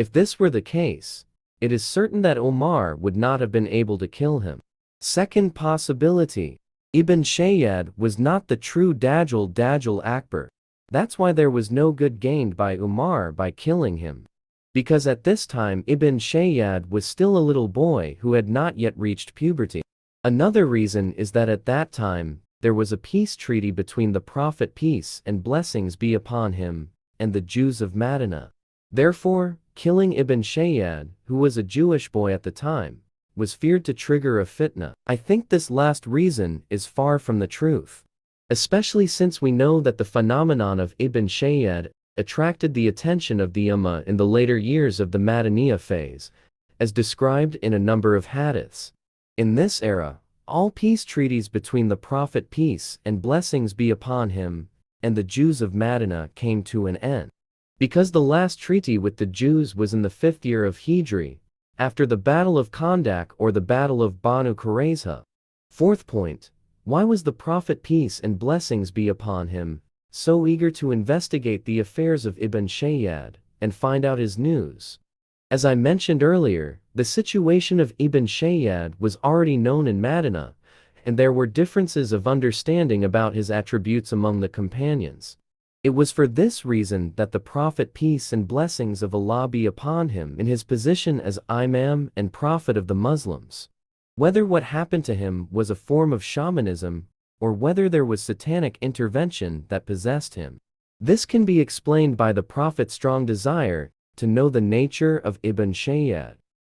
If this were the case, it is certain that Omar would not have been able to kill him. Second possibility. Ibn Shayyad was not the true Dajjal Akbar. That's why there was no good gained by Umar by killing him. Because at this time Ibn Shayyad was still a little boy who had not yet reached puberty. Another reason is that at that time, there was a peace treaty between the Prophet peace and blessings be upon him, and the Jews of Medina. Therefore, killing Ibn Shayyad, who was a Jewish boy at the time, was feared to trigger a fitna. I think this last reason is far from the truth, especially since we know that the phenomenon of Ibn Shayyad attracted the attention of the Ummah in the later years of the Madaniyah phase, as described in a number of hadiths. In this era, all peace treaties between the Prophet peace and blessings be upon him and the Jews of Medina came to an end. Because the last treaty with the Jews was in the 5th year of Hijri, after the Battle of Khandak or the Battle of Banu Qurayza. Fourth point, why was the Prophet peace and blessings be upon him so eager to investigate the affairs of Ibn Shayyad and find out his news? As I mentioned earlier, the situation of Ibn Shayyad was already known in Medina, and there were differences of understanding about his attributes among the companions. It was for this reason that the Prophet peace and blessings of Allah be upon him in his position as Imam and Prophet of the Muslims. Whether what happened to him was a form of shamanism, or whether there was satanic intervention that possessed him. This can be explained by the Prophet's strong desire to know the nature of Ibn Shayyad,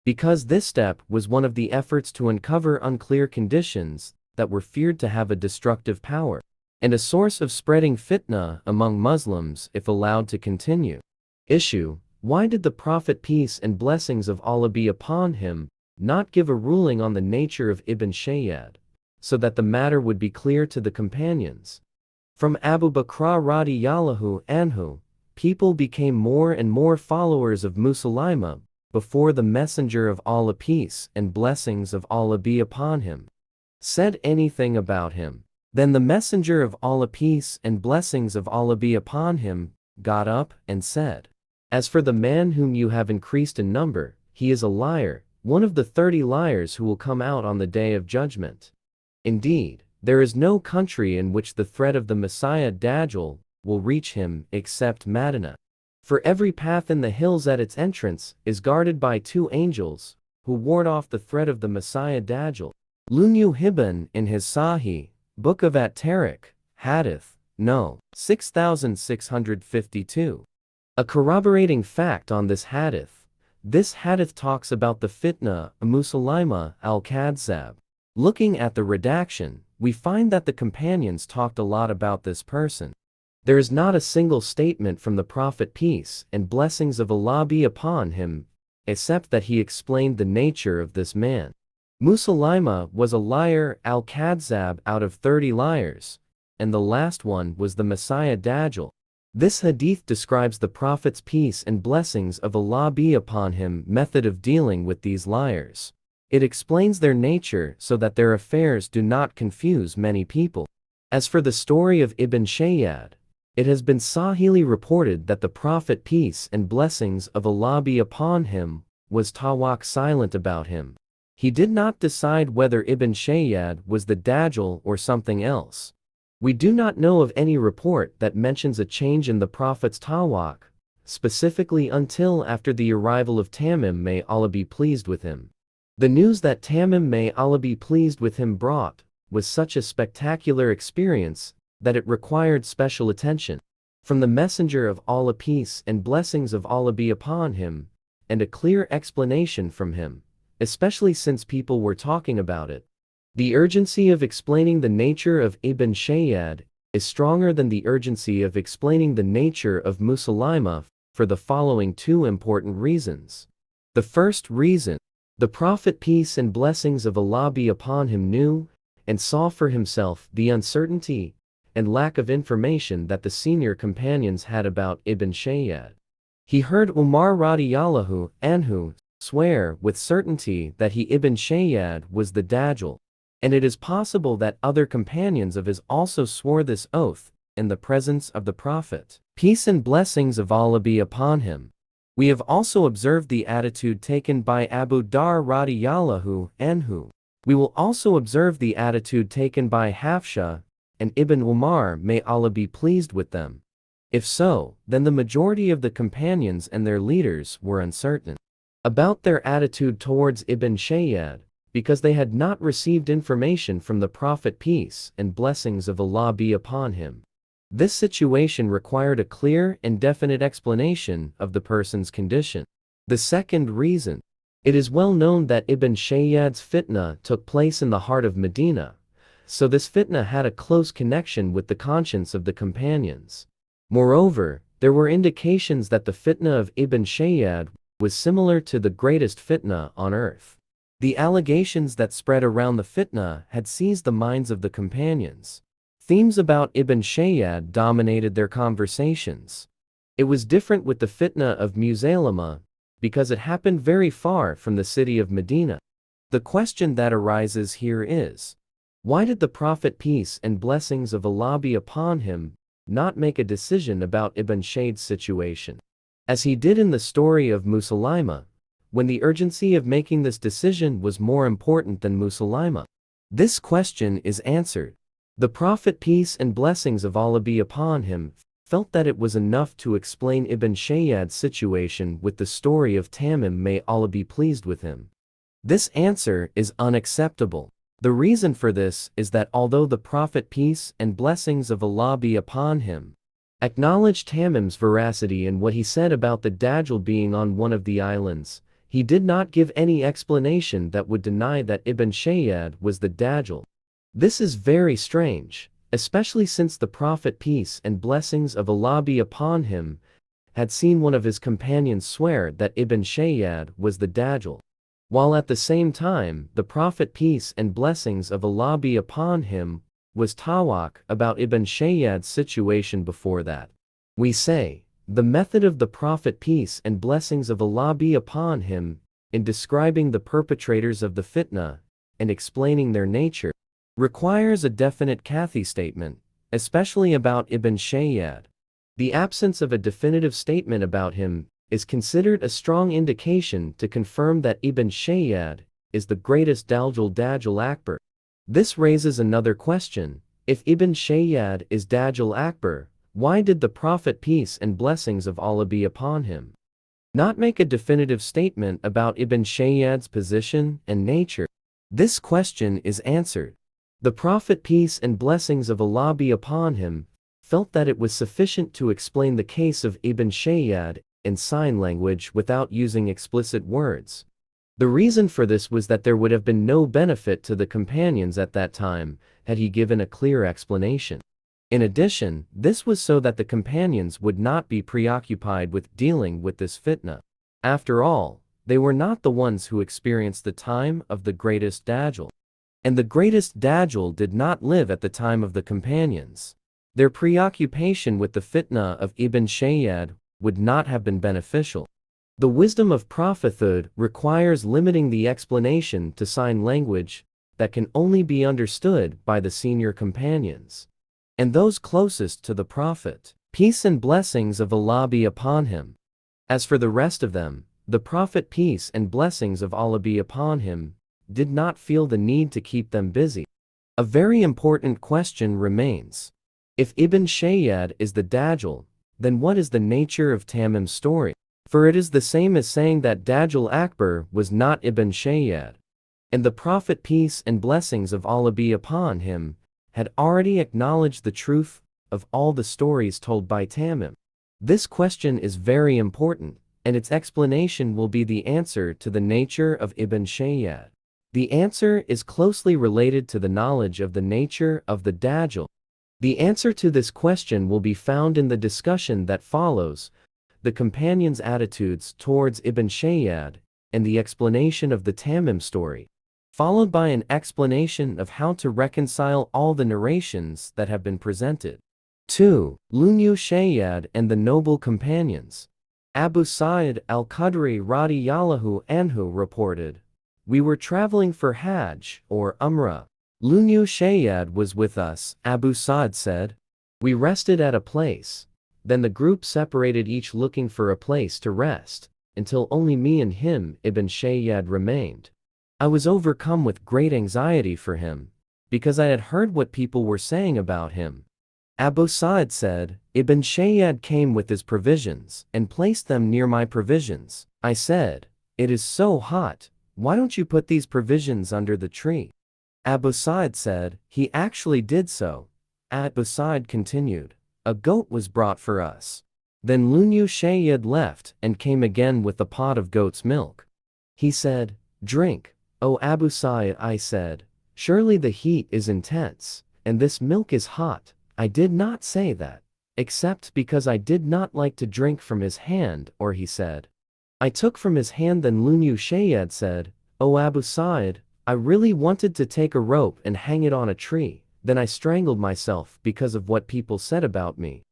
because this step was one of the efforts to uncover unclear conditions that were feared to have a destructive power, and a source of spreading fitna among Muslims if allowed to continue. Issue: why did the Prophet peace and blessings of Allah be upon him not give a ruling on the nature of Ibn Shayyad, so that the matter would be clear to the companions? From Abu Bakr radiyallahu anhu, people became more and more followers of Musaylima before the Messenger of Allah peace and blessings of Allah be upon him said anything about him. Then the Messenger of Allah peace and blessings of Allah be upon him got up and said, "As for the man whom you have increased in number, he is a liar, one of the 30 liars who will come out on the day of judgment. Indeed, there is no country in which the threat of the Messiah Dajjal will reach him except Medina. For every path in the hills at its entrance is guarded by 2 angels who ward off the threat of the Messiah Dajjal." Ibn Hibban in his Sahih, Book of At-Tariq, Hadith, No. 6652. A corroborating fact on this hadith talks about the fitna Musaylima al-Kadzab. Looking at the redaction, we find that the companions talked a lot about this person. There is not a single statement from the Prophet peace and blessings of Allah be upon him, except that he explained the nature of this man. Musaylima was a liar al-Kadzab out of 30 liars, and the last one was the Messiah Dajjal. This hadith describes the Prophet's peace and blessings of Allah be upon him method of dealing with these liars. It explains their nature so that their affairs do not confuse many people. As for the story of Ibn Shayyad, it has been sahihly reported that the Prophet peace and blessings of Allah be upon him was tawak silent about him. He did not decide whether Ibn Shayyad was the Dajjal or something else. We do not know of any report that mentions a change in the Prophet's tawak, specifically until after the arrival of Tamim may Allah be pleased with him. The news that Tamim may Allah be pleased with him brought was such a spectacular experience that it required special attention from the Messenger of Allah peace and blessings of Allah be upon him, and a clear explanation from him, especially since people were talking about it. The urgency of explaining the nature of Ibn Shayyad is stronger than the urgency of explaining the nature of Musaylima for the following 2 important reasons. The first reason, the Prophet peace and blessings of Allah be upon him knew and saw for himself the uncertainty and lack of information that the senior companions had about Ibn Shayyad. He heard Umar radiyallahu anhu swear with certainty that he Ibn Shayyad was the Dajjal, and it is possible that other companions of his also swore this oath in the presence of the Prophet. Peace and blessings of Allah be upon him. We have also observed the attitude taken by Abu Dar radiyallahu anhu. We will also observe the attitude taken by Hafsa and Ibn Umar, may Allah be pleased with them. If so, then the majority of the companions and their leaders were uncertain about their attitude towards Ibn Shayyad, because they had not received information from the Prophet, peace and blessings of Allah be upon him. This situation required a clear and definite explanation of the person's condition. The second reason. It is well known that Ibn Shayyad's fitna took place in the heart of Medina, so this fitna had a close connection with the conscience of the companions. Moreover, there were indications that the fitna of Ibn Shayyad was similar to the greatest fitna on earth. The allegations that spread around the fitna had seized the minds of the companions. Themes about Ibn Shayyad dominated their conversations. It was different with the fitna of Musaylama, because it happened very far from the city of Medina. The question that arises here is, why did the Prophet, peace and blessings of Allah be upon him, not make a decision about Ibn Shayyad's situation, as he did in the story of Musaylama, when the urgency of making this decision was more important than Musaylama? This question is answered. The Prophet, peace and blessings of Allah be upon him, felt that it was enough to explain Ibn Shayyad's situation with the story of Tamim, may Allah be pleased with him. This answer is unacceptable. The reason for this is that although the Prophet, peace and blessings of Allah be upon him, acknowledged Tamim's veracity in what he said about the Dajjal being on one of the islands, he did not give any explanation that would deny that Ibn Shayyad was the Dajjal. This is very strange, especially since the Prophet, peace and blessings of Allah be upon him, had seen one of his companions swear that Ibn Shayyad was the Dajjal, while at the same time the Prophet, peace and blessings of Allah be upon him, was tawak about Ibn Shayyad's situation before that. We say, the method of the Prophet, peace and blessings of Allah be upon him, in describing the perpetrators of the fitna and explaining their nature, requires a definite Kathi statement, especially about Ibn Shayyad. The absence of a definitive statement about him is considered a strong indication to confirm that Ibn Shayyad is the greatest Dajjal Akbar. This raises another question. If Ibn Shayyad is Dajjal Akbar, why did the Prophet, peace and blessings of Allah be upon him, not make a definitive statement about Ibn Shayyad's position and nature? This question is answered. The Prophet, peace and blessings of Allah be upon him, felt that it was sufficient to explain the case of Ibn Shayyad in sign language without using explicit words. The reason for this was that there would have been no benefit to the companions at that time had he given a clear explanation. In addition, this was so that the companions would not be preoccupied with dealing with this fitna. After all, they were not the ones who experienced the time of the greatest Dajjal. And the greatest Dajjal did not live at the time of the companions. Their preoccupation with the fitna of Ibn Shayyad would not have been beneficial. The wisdom of prophethood requires limiting the explanation to sign language that can only be understood by the senior companions and those closest to the Prophet, peace and blessings of Allah be upon him. As for the rest of them, the Prophet, peace and blessings of Allah be upon him, did not feel the need to keep them busy. A very important question remains. If Ibn Shayyad is the Dajjal, then what is the nature of Tamim's story? For it is the same as saying that Dajjal Akbar was not Ibn Shayyad, and the Prophet, peace and blessings of Allah be upon him, had already acknowledged the truth of all the stories told by Tamim. This question is very important, and its explanation will be the answer to the nature of Ibn Shayyad. The answer is closely related to the knowledge of the nature of the Dajjal. The answer to this question will be found in the discussion that follows, the companions' attitudes towards Ibn Shayyad, and the explanation of the Tamim story, followed by an explanation of how to reconcile all the narrations that have been presented. 2. Ibn Shayyad and the noble companions. Abu Sa'id al-Khudri radiyallahu anhu reported, "We were traveling for Hajj or Umrah. Ibn Shayyad was with us," Abu Sa'id said. "We rested at a place. Then the group separated, each looking for a place to rest, until only me and him, Ibn Shayyad, remained. I was overcome with great anxiety for him, because I had heard what people were saying about him. Abu Sa'id said, Ibn Shayyad came with his provisions, and placed them near my provisions. I said, it is so hot, why don't you put these provisions under the tree? Abu Sa'id said, he actually did so. Abu Sa'id continued, a goat was brought for us. Then Lunyu Shayyad left and came again with a pot of goat's milk. He said, drink, O Abu Sa'id. I said, surely the heat is intense, and this milk is hot. I did not say that, except because I did not like to drink from his hand, or he said. I took from his hand. Then Lunyu Shayyad said, O Abu Sa'id, I really wanted to take a rope and hang it on a tree, then I strangled myself because of what people said about me.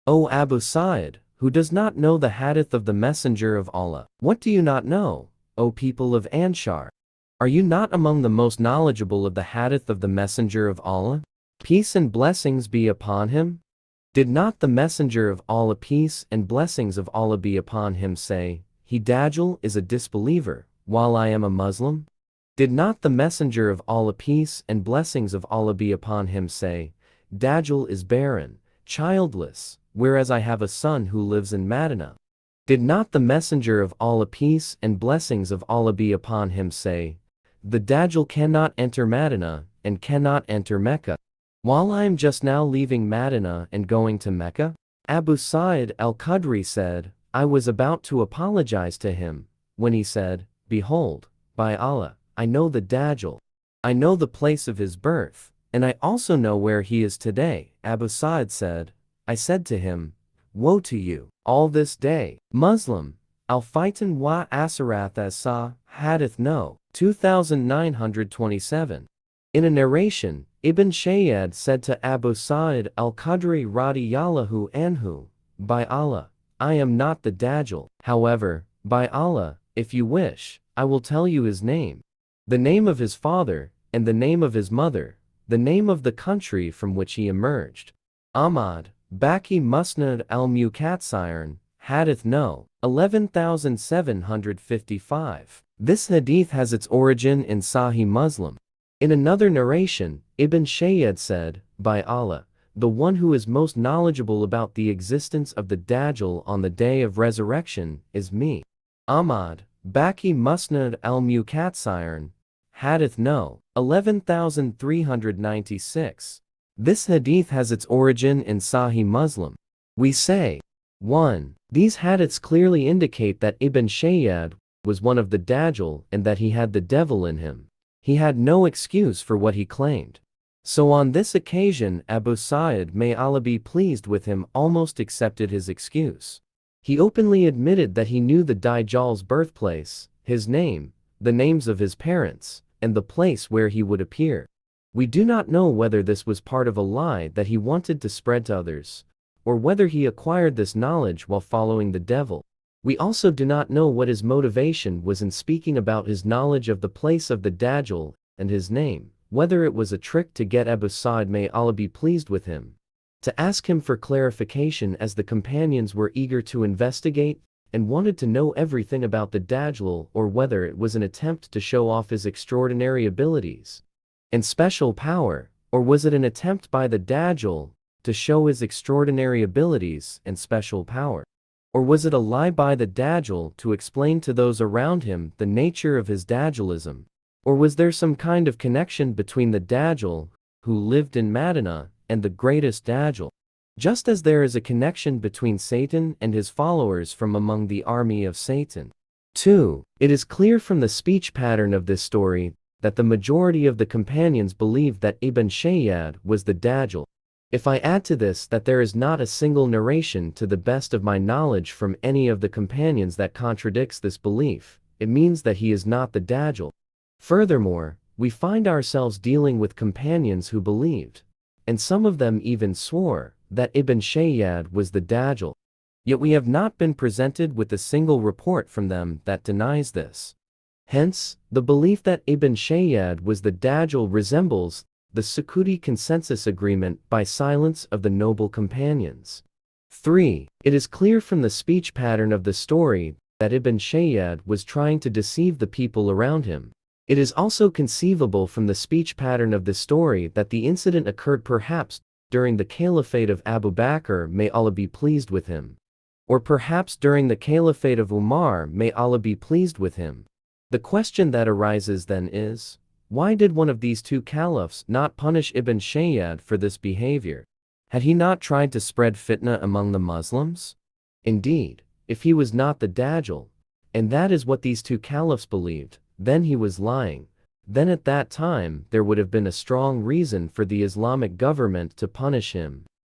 O Abu Sa'id, who does not know the hadith of the Messenger of Allah? What do you not know, O people of Anshar? Are you not among the most knowledgeable of the hadith of the Messenger of Allah? Peace and blessings be upon him? Did not the Messenger of Allah, peace and blessings of Allah be upon him, say, he Dajjal is a disbeliever, while I am a Muslim? Did not the Messenger of Allah, peace and blessings of Allah be upon him, say, Dajjal is barren, childless, whereas I have a son who lives in Madinah? Did not the Messenger of Allah, peace and blessings of Allah be upon him, say, the Dajjal cannot enter Madinah and cannot enter Mecca, while I am just now leaving Madinah and going to Mecca? Abu Sa'id al-Khudri said, I was about to apologize to him, when he said, behold, by Allah, I know the Dajjal. I know the place of his birth, and I also know where he is today. Abu Sa'id said, I said to him, woe to you, all this day, Muslim, al-Fitan wa Asarath as-Sa, Hadith No. 2927. In a narration, Ibn Shayyad said to Abu Sa'id al-Khudri radiyallahu anhu, by Allah, I am not the Dajjal. However, by Allah, if you wish, I will tell you his name, the name of his father, and the name of his mother, the name of the country from which he emerged. Ahmad, Baqi Musnad al-Mukatsirin, Hadith No. 11755. This hadith has its origin in Sahih Muslim. In another narration, Ibn Shayyad said, by Allah, the one who is most knowledgeable about the existence of the Dajjal on the day of resurrection is me. Ahmad, Baqi Musnad al-Mukatsirin, Hadith No. 11396. This hadith has its origin in Sahih Muslim. We say, 1. These hadiths clearly indicate that Ibn Shayyad was one of the Dajjal and that he had the devil in him. He had no excuse for what he claimed. So on this occasion Abu Sa'id, may Allah be pleased with him, almost accepted his excuse. He openly admitted that he knew the Dajjal's birthplace, his name, the names of his parents, and the place where he would appear. We do not know whether this was part of a lie that he wanted to spread to others, or whether he acquired this knowledge while following the devil. We also do not know what his motivation was in speaking about his knowledge of the place of the Dajjal and his name, whether it was a trick to get Abu Sa'id, may Allah be pleased with him, to ask him for clarification, as the companions were eager to investigate and wanted to know everything about the Dajjal, or whether it was an attempt to show off his extraordinary abilities and special power, or was it an attempt by the Dajjal to show his extraordinary abilities and special power? Or was it a lie by the Dajjal to explain to those around him the nature of his Dajjalism? Or was there some kind of connection between the Dajjal, who lived in Madinah, and the greatest Dajjal? Just as there is a connection between Satan and his followers from among the army of Satan. 2. It is clear from the speech pattern of this story that the majority of the companions believed that Ibn Shayyad was the Dajjal. If I add to this that there is not a single narration to the best of my knowledge from any of the companions that contradicts this belief, it means that he is not the Dajjal. Furthermore, we find ourselves dealing with companions who believed, and some of them even swore, that Ibn Shayyad was the Dajjal. Yet we have not been presented with a single report from them that denies this. Hence, the belief that Ibn Shayyad was the Dajjal resembles the Sukuti consensus agreement by silence of the noble companions. 3. It is clear from the speech pattern of the story that Ibn Shayyad was trying to deceive the people around him. It is also conceivable from the speech pattern of the story that the incident occurred perhaps during the caliphate of Abu Bakr, may Allah be pleased with him, or perhaps during the caliphate of Umar, may Allah be pleased with him. The question that arises then is, why did one of these two caliphs not punish Ibn Shayyad for this behavior? Had he not tried to spread fitna among the Muslims? Indeed, if he was not the Dajjal, and that is what these two caliphs believed, then he was lying. Then at that time there would have been a strong reason for the Islamic government to punish him.